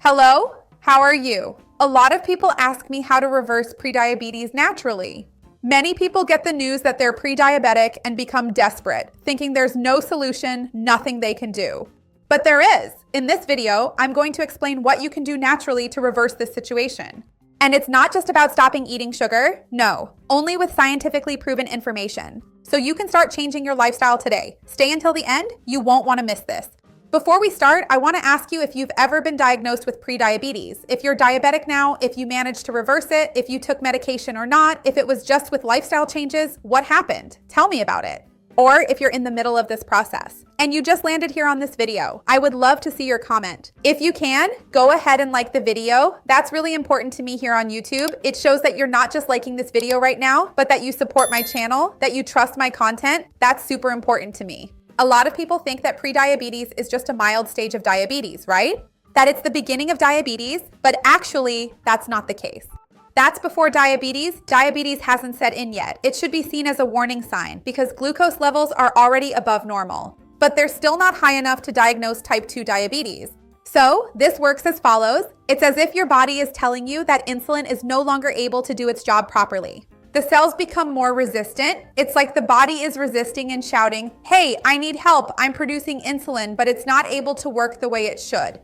Hello, how are you? A lot of people ask me how to reverse prediabetes naturally. Many people get the news that they're pre-diabetic and become desperate, thinking there's no solution, nothing they can do. But there is. In this video, I'm going to explain what you can do naturally to reverse this situation. And it's not just about stopping eating sugar, no, only with scientifically proven information. So you can start changing your lifestyle today. Stay until the end, you won't want to miss this. Before we start, I want to ask you if you've ever been diagnosed with prediabetes, if you're diabetic now, if you managed to reverse it, if you took medication or not, if it was just with lifestyle changes, what happened? Tell me about it. Or if you're in the middle of this process and you just landed here on this video, I would love to see your comment. If you can, go ahead and like the video. That's really important to me here on YouTube. It shows that you're not just liking this video right now, but that you support my channel, that you trust my content. That's super important to me. A lot of people think that prediabetes is just a mild stage of diabetes, right? That it's the beginning of diabetes, but actually that's not the case. That's before diabetes. Diabetes hasn't set in yet. It should be seen as a warning sign because glucose levels are already above normal, but they're still not high enough to diagnose type 2 diabetes. So this works as follows. It's as if your body is telling you that insulin is no longer able to do its job properly. The cells become more resistant. It's like the body is resisting and shouting, "Hey, I need help. I'm producing insulin, but it's not able to work the way it should."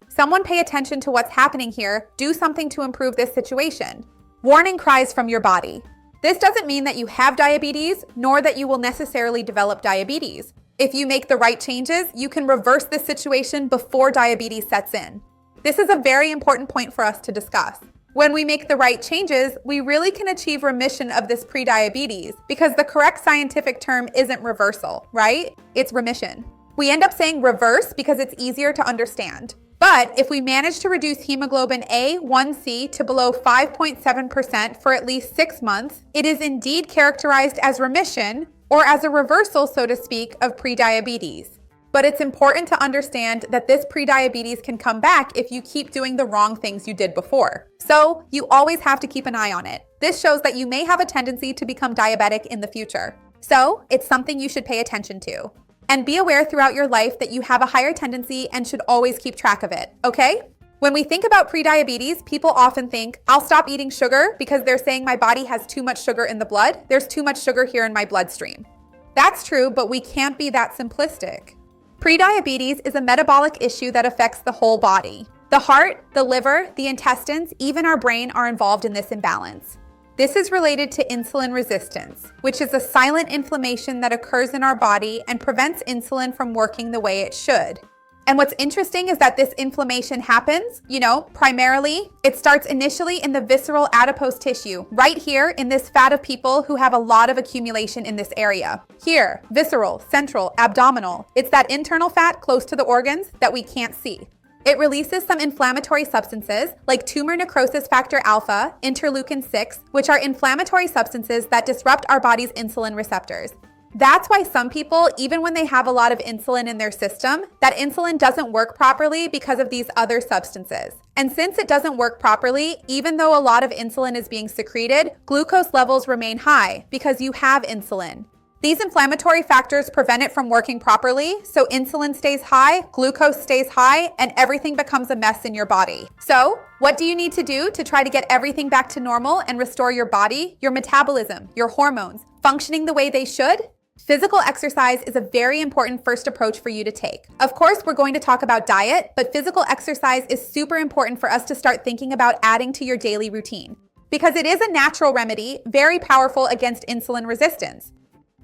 Someone pay attention to what's happening here. Do something to improve this situation. Warning cries from your body. This doesn't mean that you have diabetes, nor that you will necessarily develop diabetes. If you make the right changes, you can reverse this situation before diabetes sets in. This is a very important point for us to discuss. When we make the right changes, we really can achieve remission of this prediabetes because the correct scientific term isn't reversal, right? It's remission. We end up saying reverse because it's easier to understand. But if we manage to reduce hemoglobin A1C to below 5.7% for at least 6 months, it is indeed characterized as remission or as a reversal, so to speak, of prediabetes. But it's important to understand that this prediabetes can come back if you keep doing the wrong things you did before. So you always have to keep an eye on it. This shows that you may have a tendency to become diabetic in the future. So it's something you should pay attention to. And be aware throughout your life that you have a higher tendency and should always keep track of it, okay? When we think about prediabetes, people often think, I'll stop eating sugar because they're saying my body has too much sugar in the blood. There's too much sugar here in my bloodstream. That's true, but we can't be that simplistic. Prediabetes is a metabolic issue that affects the whole body. The heart, the liver, the intestines, even our brain are involved in this imbalance. This is related to insulin resistance, which is a silent inflammation that occurs in our body and prevents insulin from working the way it should. And what's interesting is that this inflammation happens, primarily, it starts initially in the visceral adipose tissue, right here in this fat of people who have a lot of accumulation in this area. Here, visceral, central, abdominal. It's that internal fat close to the organs that we can't see. It releases some inflammatory substances like tumor necrosis factor alpha, interleukin 6, which are inflammatory substances that disrupt our body's insulin receptors. That's why some people, even when they have a lot of insulin in their system, that insulin doesn't work properly because of these other substances. And since it doesn't work properly, even though a lot of insulin is being secreted, glucose levels remain high because you have insulin. These inflammatory factors prevent it from working properly, so insulin stays high, glucose stays high, and everything becomes a mess in your body. So, what do you need to do to try to get everything back to normal and restore your body, your metabolism, your hormones, functioning the way they should? Physical exercise is a very important first approach for you to take. Of course, we're going to talk about diet, but physical exercise is super important for us to start thinking about adding to your daily routine because it is a natural remedy, very powerful against insulin resistance.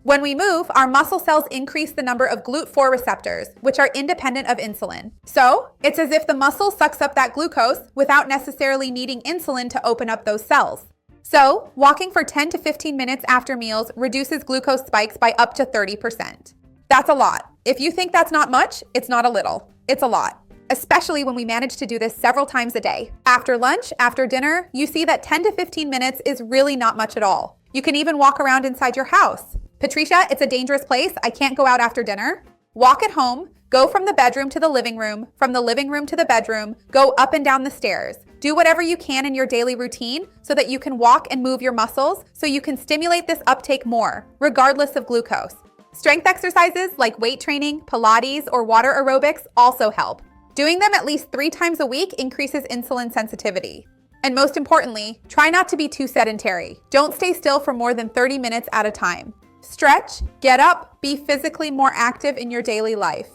When we move, our muscle cells increase the number of GLUT4 receptors, which are independent of insulin. So it's as if the muscle sucks up that glucose without necessarily needing insulin to open up those cells. So walking for 10 to 15 minutes after meals reduces glucose spikes by up to 30%. That's a lot. If you think that's not much, it's not a little. It's a lot, especially when we manage to do this several times a day. After lunch, after dinner, you see that 10 to 15 minutes is really not much at all. You can even walk around inside your house. Patricia, it's a dangerous place. I can't go out after dinner. Walk at home, go from the bedroom to the living room, from the living room to the bedroom, go up and down the stairs. Do whatever you can in your daily routine so that you can walk and move your muscles so you can stimulate this uptake more, regardless of glucose. Strength exercises like weight training, Pilates, or water aerobics also help. Doing them at least 3 times a week increases insulin sensitivity. And most importantly, try not to be too sedentary. Don't stay still for more than 30 minutes at a time. Stretch, get up, be physically more active in your daily life.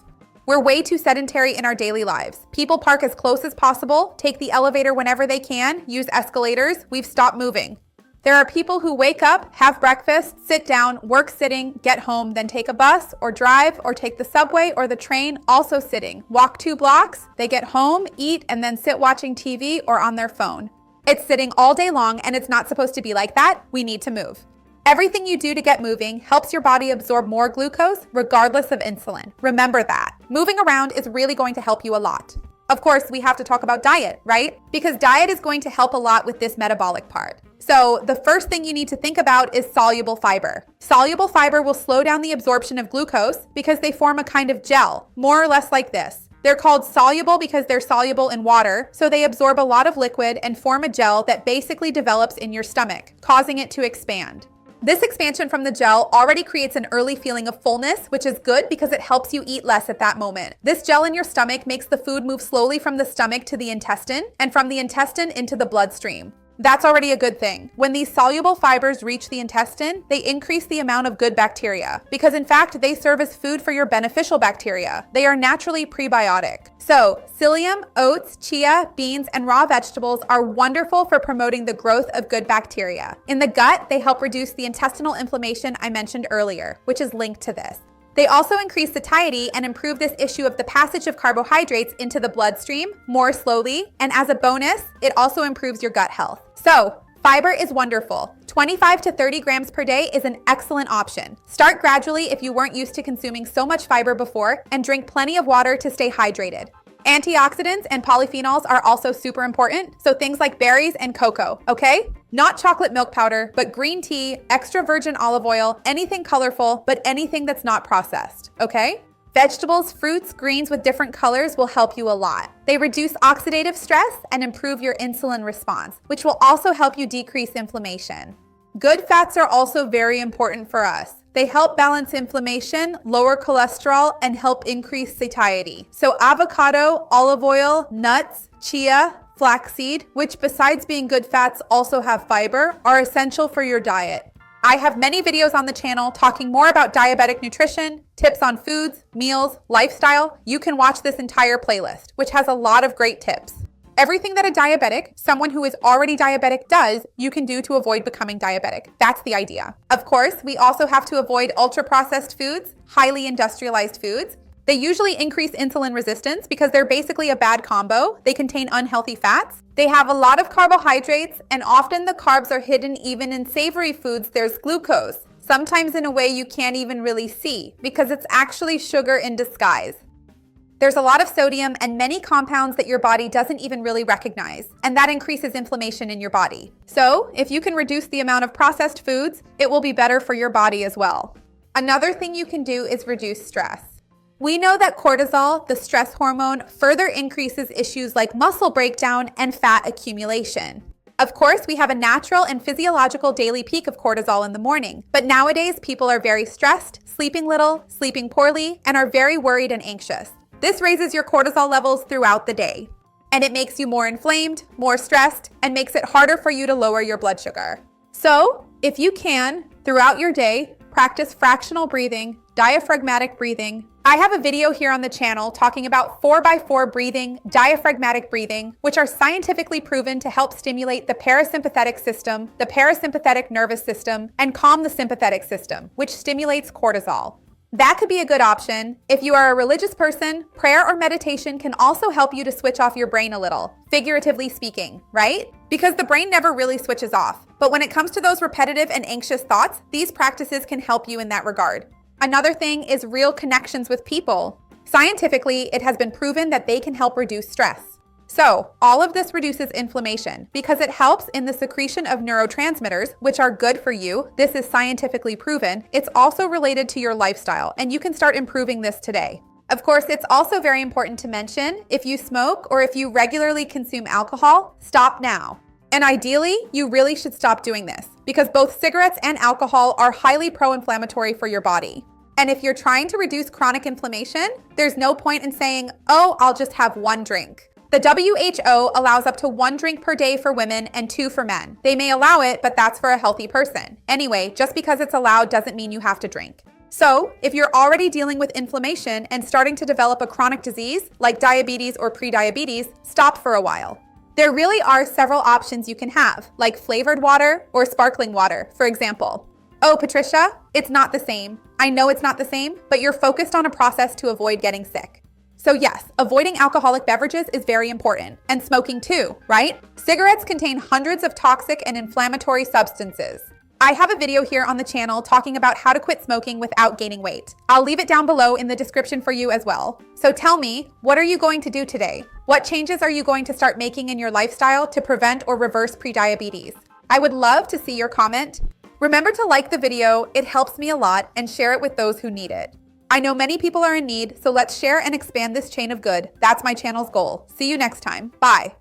We're way too sedentary in our daily lives. People park as close as possible, take the elevator whenever they can, use escalators. We've stopped moving. There are people who wake up, have breakfast, sit down, work sitting, get home, then take a bus or drive or take the subway or the train, also sitting. Walk 2 blocks, they get home, eat, and then sit watching TV or on their phone. It's sitting all day long, and it's not supposed to be like that. We need to move. Everything you do to get moving helps your body absorb more glucose regardless of insulin. Remember that. Moving around is really going to help you a lot. Of course, we have to talk about diet, right? Because diet is going to help a lot with this metabolic part. So the first thing you need to think about is soluble fiber. Soluble fiber will slow down the absorption of glucose because they form a kind of gel, more or less like this. They're called soluble because they're soluble in water, so they absorb a lot of liquid and form a gel that basically develops in your stomach, causing it to expand. This expansion from the gel already creates an early feeling of fullness, which is good because it helps you eat less at that moment. This gel in your stomach makes the food move slowly from the stomach to the intestine, and from the intestine into the bloodstream. That's already a good thing. When these soluble fibers reach the intestine, they increase the amount of good bacteria because in fact, they serve as food for your beneficial bacteria. They are naturally prebiotic. So psyllium, oats, chia, beans, and raw vegetables are wonderful for promoting the growth of good bacteria. In the gut, they help reduce the intestinal inflammation I mentioned earlier, which is linked to this. They also increase satiety and improve this issue of the passage of carbohydrates into the bloodstream more slowly. And as a bonus, it also improves your gut health. So, fiber is wonderful. 25 to 30 grams per day is an excellent option. Start gradually if you weren't used to consuming so much fiber before, and drink plenty of water to stay hydrated. Antioxidants and polyphenols are also super important, so things like berries and cocoa, okay? Not chocolate milk powder, but green tea, extra virgin olive oil, anything colorful, but anything that's not processed, okay? Vegetables, fruits, greens with different colors will help you a lot. They reduce oxidative stress and improve your insulin response, which will also help you decrease inflammation. Good fats are also very important for us. They help balance inflammation, lower cholesterol, and help increase satiety. So avocado, olive oil, nuts, chia, flaxseed, which besides being good fats also have fiber, are essential for your diet. I have many videos on the channel talking more about diabetic nutrition, tips on foods, meals, lifestyle. You can watch this entire playlist, which has a lot of great tips. Everything that a diabetic, someone who is already diabetic, does, you can do to avoid becoming diabetic. That's the idea. Of course, we also have to avoid ultra-processed foods, highly industrialized foods. They usually increase insulin resistance because they're basically a bad combo. They contain unhealthy fats. They have a lot of carbohydrates, and often the carbs are hidden even in savory foods. There's glucose, sometimes in a way you can't even really see because it's actually sugar in disguise. There's a lot of sodium and many compounds that your body doesn't even really recognize, and that increases inflammation in your body. So, if you can reduce the amount of processed foods, it will be better for your body as well. Another thing you can do is reduce stress. We know that cortisol, the stress hormone, further increases issues like muscle breakdown and fat accumulation. Of course, we have a natural and physiological daily peak of cortisol in the morning, but nowadays people are very stressed, sleeping little, sleeping poorly, and are very worried and anxious. This raises your cortisol levels throughout the day, and it makes you more inflamed, more stressed, and makes it harder for you to lower your blood sugar. So, if you can, throughout your day, practice fractional breathing, diaphragmatic breathing. I have a video here on the channel talking about 4x4 breathing, diaphragmatic breathing, which are scientifically proven to help stimulate the parasympathetic system, the parasympathetic nervous system, and calm the sympathetic system, which stimulates cortisol. That could be a good option. If you are a religious person, prayer or meditation can also help you to switch off your brain a little, figuratively speaking, right? Because the brain never really switches off. But when it comes to those repetitive and anxious thoughts, these practices can help you in that regard. Another thing is real connections with people. Scientifically, it has been proven that they can help reduce stress. So, all of this reduces inflammation because it helps in the secretion of neurotransmitters, which are good for you. This is scientifically proven. It's also related to your lifestyle, and you can start improving this today. Of course, it's also very important to mention, if you smoke or if you regularly consume alcohol, stop now. And ideally, you really should stop doing this because both cigarettes and alcohol are highly pro-inflammatory for your body. And if you're trying to reduce chronic inflammation, there's no point in saying, oh, I'll just have one drink. The WHO allows up to 1 drink per day for women and 2 for men. They may allow it, but that's for a healthy person. Anyway, just because it's allowed doesn't mean you have to drink. So, if you're already dealing with inflammation and starting to develop a chronic disease like diabetes or prediabetes, stop for a while. There really are several options you can have, like flavored water or sparkling water, for example. Oh, Patricia, it's not the same. I know it's not the same, but you're focused on a process to avoid getting sick. So yes, avoiding alcoholic beverages is very important, and smoking too, right? Cigarettes contain hundreds of toxic and inflammatory substances. I have a video here on the channel talking about how to quit smoking without gaining weight. I'll leave it down below in the description for you as well. So tell me, what are you going to do today? What changes are you going to start making in your lifestyle to prevent or reverse prediabetes? I would love to see your comment. Remember to like the video, it helps me a lot, and share it with those who need it. I know many people are in need, so let's share and expand this chain of good. That's my channel's goal. See you next time. Bye.